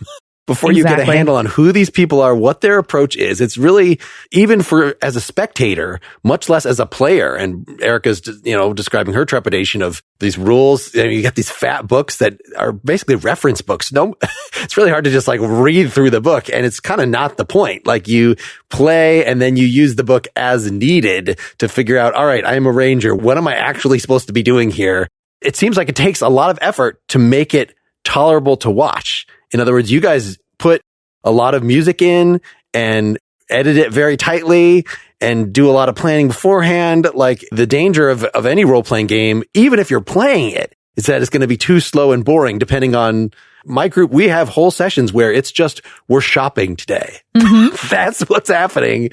before you get a handle on who these people are, what their approach is. It's really, even for as a spectator, much less as a player. And Erica's, describing her trepidation of these rules. You got these fat books that are basically reference books. No, it's really hard to just read through the book. And it's kind of not the point. You play and then you use the book as needed to figure out, all right, I am a ranger. What am I actually supposed to be doing here? It seems like it takes a lot of effort to make it tolerable to watch. In other words, you guys put a lot of music in and edit it very tightly and do a lot of planning beforehand. The danger of any role-playing game, even if you're playing it, is that it's going to be too slow and boring depending on my group. We have whole sessions where it's just, we're shopping today. Mm-hmm. That's what's happening.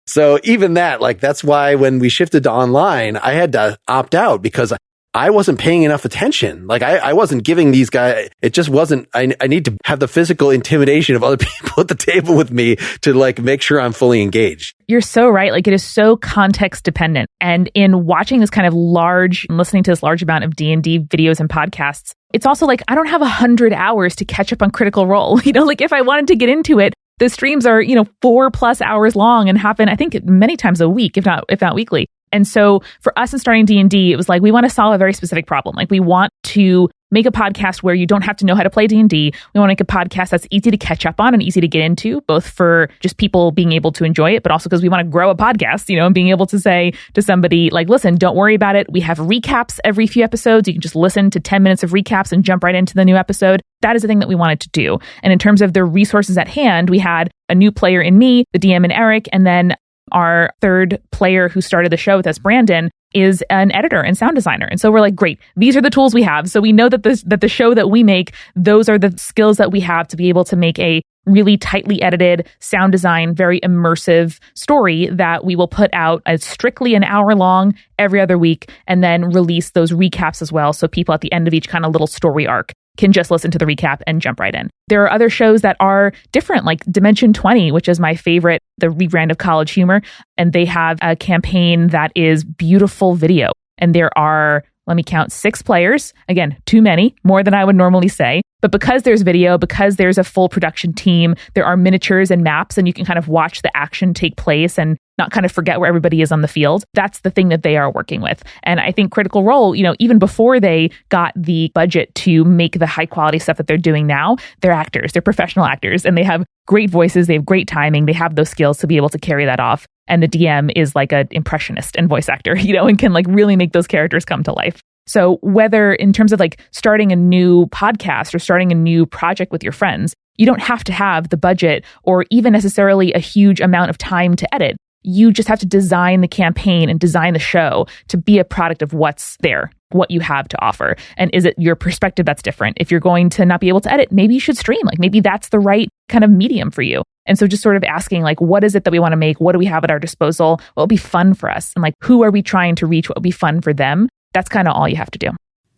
So even that, that's why when we shifted to online, I had to opt out because I wasn't paying enough attention. I wasn't giving these guys, it just wasn't, I need to have the physical intimidation of other people at the table with me to make sure I'm fully engaged. You're so right. It is so context dependent. And in watching this kind of listening to this large amount of D&D videos and podcasts, it's also I don't have 100 hours to catch up on Critical Role. If I wanted to get into it, the streams are, 4+ hours long and happen, I think, many times a week, if not weekly. And so for us in starting D&D, it was we want to solve a very specific problem. We want to make a podcast where you don't have to know how to play D&D. We want to make a podcast that's easy to catch up on and easy to get into, both for just people being able to enjoy it, but also because we want to grow a podcast, and being able to say to somebody listen, don't worry about it. We have recaps every few episodes. You can just listen to 10 minutes of recaps and jump right into the new episode. That is the thing that we wanted to do. And in terms of the resources at hand, we had a new player in me, the DM in Eric, and then our third player who started the show with us, Brandon, is an editor and sound designer. And so we're great, these are the tools we have. So we know that the show that we make, those are the skills that we have to be able to make a really tightly edited, sound design, very immersive story that we will put out as strictly an hour long every other week, and then release those recaps as well. So people at the end of each kind of little story arc can just listen to the recap and jump right in. There are other shows that are different, like Dimension 20, which is my favorite, the rebrand of College Humor. And they have a campaign that is beautiful video. And there are, let me count, 6 players. Again, too many, more than I would normally say. But because there's video, because there's a full production team, there are miniatures and maps, and you can kind of watch the action take place and not kind of forget where everybody is on the field. That's the thing that they are working with. And I think Critical Role, even before they got the budget to make the high quality stuff that they're doing now, they're actors, they're professional actors, and they have great voices, they have great timing, they have those skills to be able to carry that off. And the DM is an impressionist and voice actor, and can really make those characters come to life. So whether in terms of starting a new podcast or starting a new project with your friends, you don't have to have the budget or even necessarily a huge amount of time to edit. You just have to design the campaign and design the show to be a product of what's there, what you have to offer. And is it your perspective that's different? If you're going to not be able to edit, maybe you should stream. Maybe that's the right kind of medium for you. And so just sort of asking, what is it that we want to make? What do we have at our disposal? What will be fun for us? And who are we trying to reach? What will be fun for them? That's kind of all you have to do.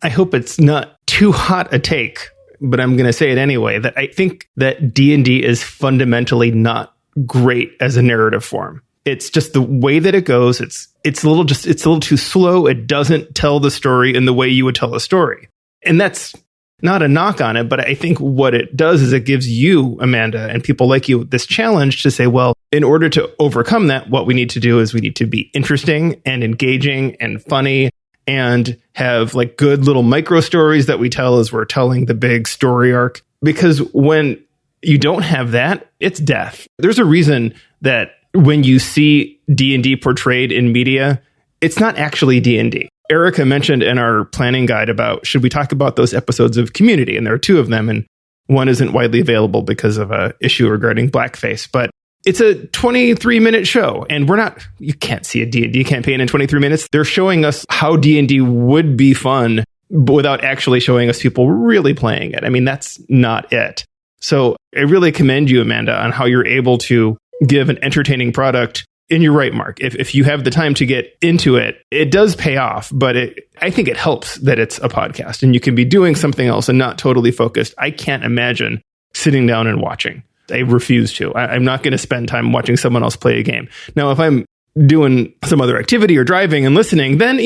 I hope it's not too hot a take, but I'm going to say it anyway, that I think that D&D is fundamentally not great as a narrative form. It's just the way that it goes. It's a little too slow. It doesn't tell the story in the way you would tell a story. And that's not a knock on it, but I think what it does is it gives you, Amanda, and people like you this challenge to say, well, in order to overcome that, what we need to do is we need to be interesting and engaging and funny and have good little micro stories that we tell as we're telling the big story arc. Because when you don't have that, it's death. There's a reason that when you see D&D portrayed in media, it's not actually D&D. Erica mentioned in our planning guide about, should we talk about those episodes of Community? And there are 2 of them, and one isn't widely available because of an issue regarding blackface. But it's a 23-minute show, and you can't see a D&D campaign in 23 minutes. They're showing us how D&D would be fun without actually showing us people really playing it. That's not it. So I really commend you, Amanda, on how you're able to give an entertaining product And you're right, Mark. If you have the time to get into it, it does pay off. But I think it helps that it's a podcast and you can be doing something else and not totally focused. I can't imagine sitting down and watching. I refuse to. I'm not going to spend time watching someone else play a game. Now, if I'm doing some other activity or driving and listening, then,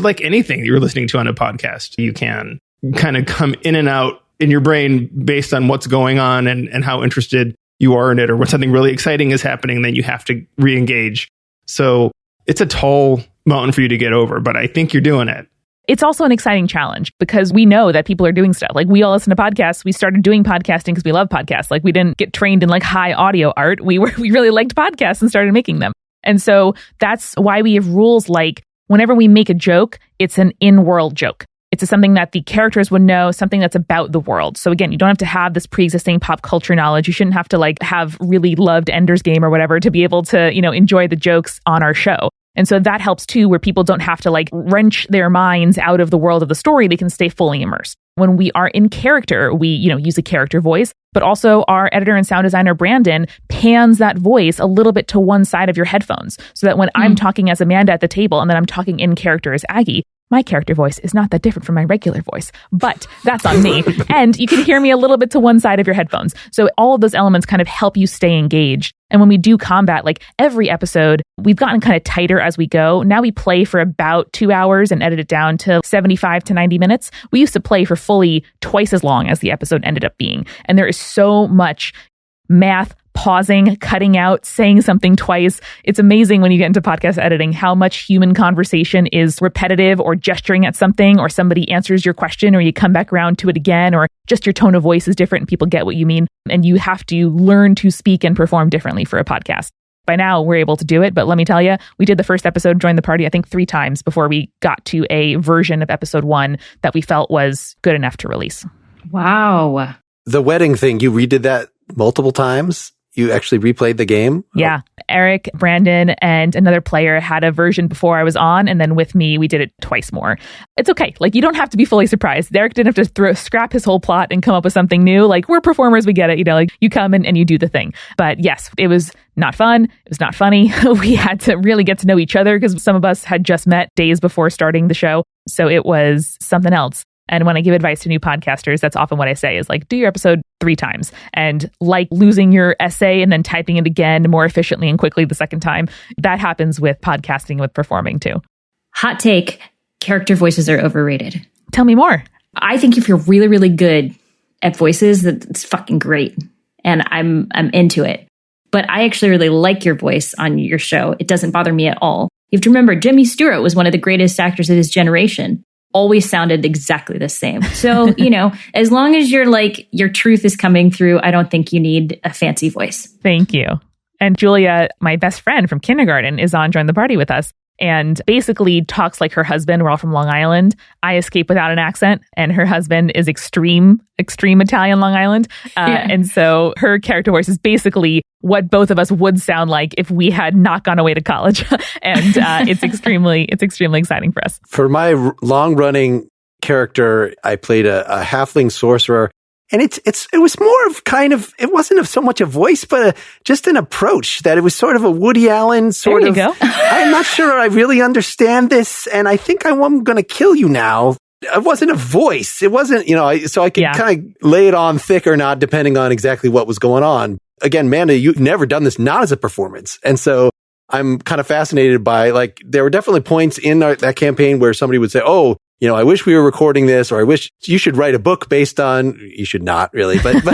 like anything you're listening to on a podcast, you can kind of come in and out in your brain based on what's going on and how interested you are in it, or when something really exciting is happening, then you have to re-engage. So it's a tall mountain for you to get over, but I think you're doing it. It's also an exciting challenge because we know that people are doing stuff. Like we all listen to podcasts. We started doing podcasting because we love podcasts. Like we didn't get trained in like high audio art. We really liked podcasts and started making them. And so that's why we have rules like whenever we make a joke, it's an in-world joke. It's something that the characters would know, something that's about the world. So again, you don't have to have this pre-existing pop culture knowledge. You shouldn't have to like have really loved Ender's Game or whatever to be able to, enjoy the jokes on our show. And so that helps too, where people don't have to like wrench their minds out of the world of the story. They can stay fully immersed. When we are in character, we, use a character voice, but also our editor and sound designer, Brandon, pans that voice a little bit to one side of your headphones so that when I'm talking as Amanda at the table and then I'm talking in character as Aggie, my character voice is not that different from my regular voice, but that's on me. And you can hear me a little bit to one side of your headphones. So all of those elements kind of help you stay engaged. And when we do combat, like every episode, we've gotten kind of tighter as we go. Now we play for about 2 hours and edit it down to 75 to 90 minutes. We used to play for fully twice as long as the episode ended up being. And there is so much math, pausing, cutting out, saying something twice. It's amazing when you get into podcast editing how much human conversation is repetitive or gesturing at something, or somebody answers your question or you come back around to it again, or just your tone of voice is different and people get what you mean. And you have to learn to speak and perform differently for a podcast. By now, we're able to do it. But let me tell you, we did the first episode, Join the Party, I think 3 times before we got to a version of episode 1 that we felt was good enough to release. Wow. The wedding thing, you redid that multiple times? You actually replayed the game? Yeah. Eric, Brandon, and another player had a version before I was on, and then with me, we did it twice more. It's okay. Like, you don't have to be fully surprised. Eric didn't have to scrap his whole plot and come up with something new. Like, we're performers, we get it. Like, you come and you do the thing. But yes, it was not fun. It was not funny. We had to really get to know each other because some of us had just met days before starting the show. So it was something else. And when I give advice to new podcasters, that's often what I say is like, do your episode 3 times. And like losing your essay and then typing it again more efficiently and quickly the second time, that happens with podcasting and with performing too. Hot take, character voices are overrated. Tell me more. I think if you're really, really good at voices, that's fucking great. And I'm into it. But I actually really like your voice on your show. It doesn't bother me at all. You have to remember, Jimmy Stewart was one of the greatest actors of his generation. Always sounded exactly the same. So, as long as your truth is coming through, I don't think you need a fancy voice. Thank you. And Julia, my best friend from kindergarten, is on Join the Party with us and basically talks like her husband. We're all from Long Island. I escape without an accent, and her husband is extreme Italian Long Island. And so her character voice is basically what both of us would sound like if we had not gone away to college. And it's extremely exciting for us. For my long-running character, I played a halfling sorcerer. And it was more of it wasn't so much a voice, but just an approach that it was sort of a Woody Allen sort of. There you go. I'm not sure I really understand this, and I think I'm going to kill you now. It wasn't a voice. It wasn't, so I could kind of lay it on thick or not, depending on exactly what was going on. Again, Amanda, you've never done this not as a performance. And so I'm kind of fascinated by, there were definitely points in that campaign where somebody would say, oh, I wish we were recording this, or I wish you should write a book based on, you should not really, but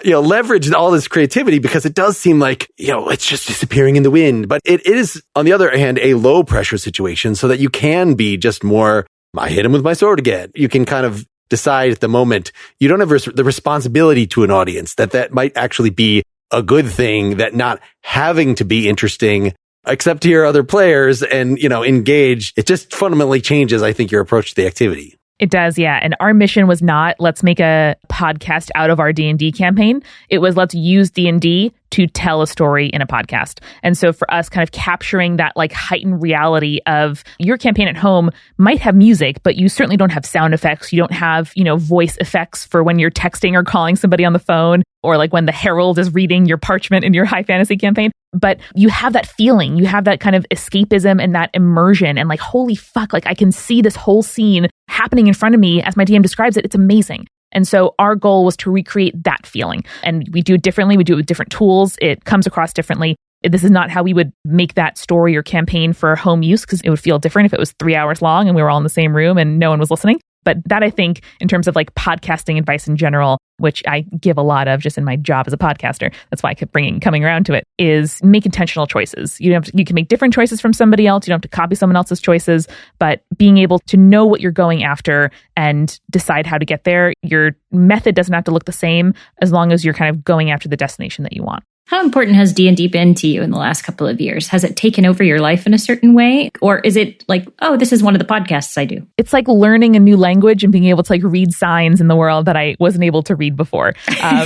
leverage all this creativity because it does seem like, it's just disappearing in the wind. But it is, on the other hand, a low pressure situation so that you can be just more, I hit him with my sword again. You can kind of decide at the moment. You don't have the responsibility to an audience that might actually be a good thing, that not having to be interesting, except to your other players and, engage. It just fundamentally changes, I think, your approach to the activity. It does, yeah. And our mission was not, let's make a podcast out of our D&D campaign. It was, let's use D&D to tell a story in a podcast. And so for us, kind of capturing that like heightened reality of your campaign at home might have music, but you certainly don't have sound effects. You don't have, voice effects for when you're texting or calling somebody on the phone, or like when the herald is reading your parchment in your high fantasy campaign. But you have that feeling, you have that kind of escapism and that immersion, and like, holy fuck, like I can see this whole scene happening in front of me as my DM describes it. It's amazing. And so our goal was to recreate that feeling. And we do it differently. We do it with different tools. It comes across differently. This is not how we would make that story or campaign for home use, because it would feel different if it was 3 hours long and we were all in the same room and no one was listening. But that, I think, in terms of like podcasting advice in general, which I give a lot of just in my job as a podcaster, that's why I kept coming around to it, is make intentional choices. You can make different choices from somebody else. You don't have to copy someone else's choices, but being able to know what you're going after and decide how to get there. Your method doesn't have to look the same as long as you're kind of going after the destination that you want. How important has D&D been to you in the last couple of years? Has it taken over your life in a certain way? Or is it like, oh, this is one of the podcasts I do? It's like learning a new language and being able to like read signs in the world that I wasn't able to read before.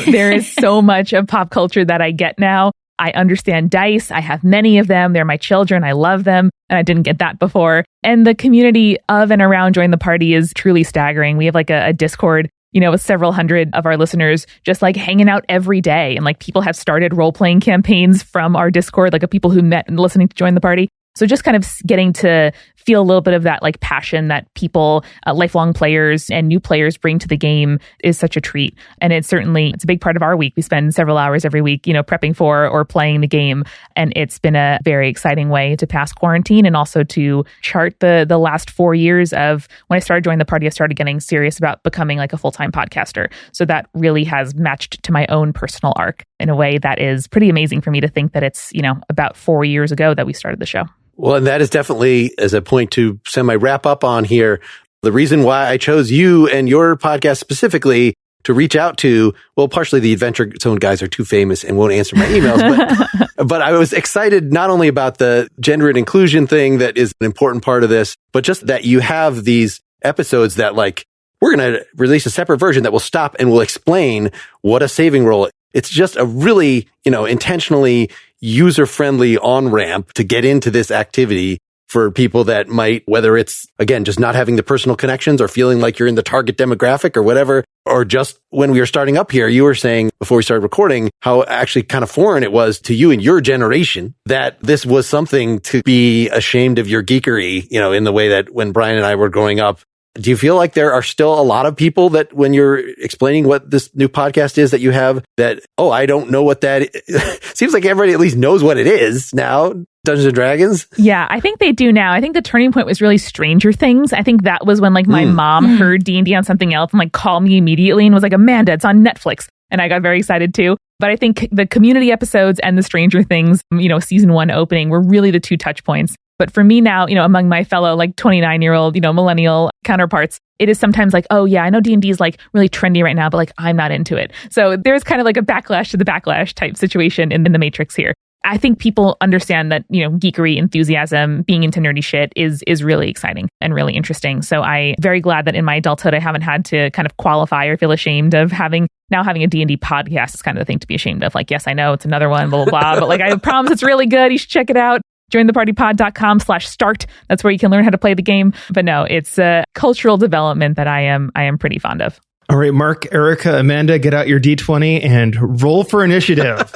There is so much of pop culture that I get now. I understand dice. I have many of them. They're my children. I love them. And I didn't get that before. And the community of and around Join the Party is truly staggering. We have like a Discord, with several hundred of our listeners just like hanging out every day. And like people have started role-playing campaigns from our Discord, like people who met and listening to Join the Party. So just kind of getting to feel a little bit of that like passion that people, lifelong players and new players bring to the game is such a treat. And it's a big part of our week. We spend several hours every week, prepping for or playing the game. And it's been a very exciting way to pass quarantine and also to chart the last 4 years of when I started Join the Party. I started getting serious about becoming like a full-time podcaster. So that really has matched to my own personal arc in a way that is pretty amazing for me to think that it's, about 4 years ago that we started the show. Well, and that is definitely, as a point to semi-wrap up on here, the reason why I chose you and your podcast specifically to reach out to, well, partially the Adventure Zone guys are too famous and won't answer my emails, but I was excited not only about the gender and inclusion thing that is an important part of this, but just that you have these episodes that like, we're going to release a separate version that will stop and will explain what a saving roll is. It's just a really, intentionally user-friendly on-ramp to get into this activity for people that might, whether it's, again, just not having the personal connections or feeling like you're in the target demographic or whatever, or just when we were starting up here, you were saying before we started recording how actually kind of foreign it was to you and your generation that this was something to be ashamed of your geekery, in the way that when Brian and I were growing up. Do you feel like there are still a lot of people that when you're explaining what this new podcast is that you have that, oh, I don't know what that is. Seems like everybody at least knows what it is now, Dungeons and Dragons? Yeah, I think they do now. I think the turning point was really Stranger Things. I think that was when like my mom heard D&D on something else and like called me immediately and was like, Amanda, it's on Netflix. And I got very excited too. But I think the community episodes and the Stranger Things, season 1 opening were really the two touch points. But for me now, among my fellow like 29-year-old, millennial counterparts, it is sometimes like, oh yeah, I know D&D is like really trendy right now, but like I'm not into it. So there's kind of like a backlash to the backlash type situation in the Matrix here. I think people understand that, geekery, enthusiasm, being into nerdy shit is really exciting and really interesting. So I'm very glad that in my adulthood, I haven't had to kind of qualify or feel ashamed of having a D&D podcast is kind of the thing to be ashamed of. Like, yes, I know it's another one, blah, blah, blah. But like, I promise it's really good. You should check it out. jointhepartypod.com/start. That's where you can learn how to play the game. But no, it's a cultural development that I am pretty fond of. All right, Mark, Erica, Amanda, get out your D20 and roll for initiative.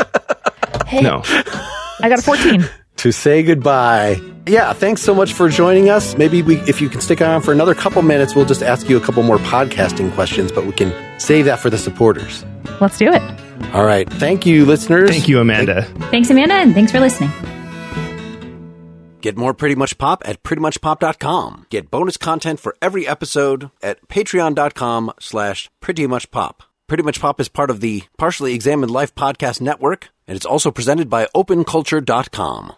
Hey, no. I got a 14. To say goodbye. Yeah, thanks so much for joining us. Maybe if you can stick around for another couple minutes, we'll just ask you a couple more podcasting questions, but we can save that for the supporters. Let's do it. All right. Thank you, listeners. Thank you, Amanda. Thanks, Amanda, and thanks for listening. Get more Pretty Much Pop at prettymuchpop.com. Get bonus content for every episode at patreon.com/prettymuchpop. Pretty Much Pop is part of the Partially Examined Life Podcast Network, and it's also presented by openculture.com.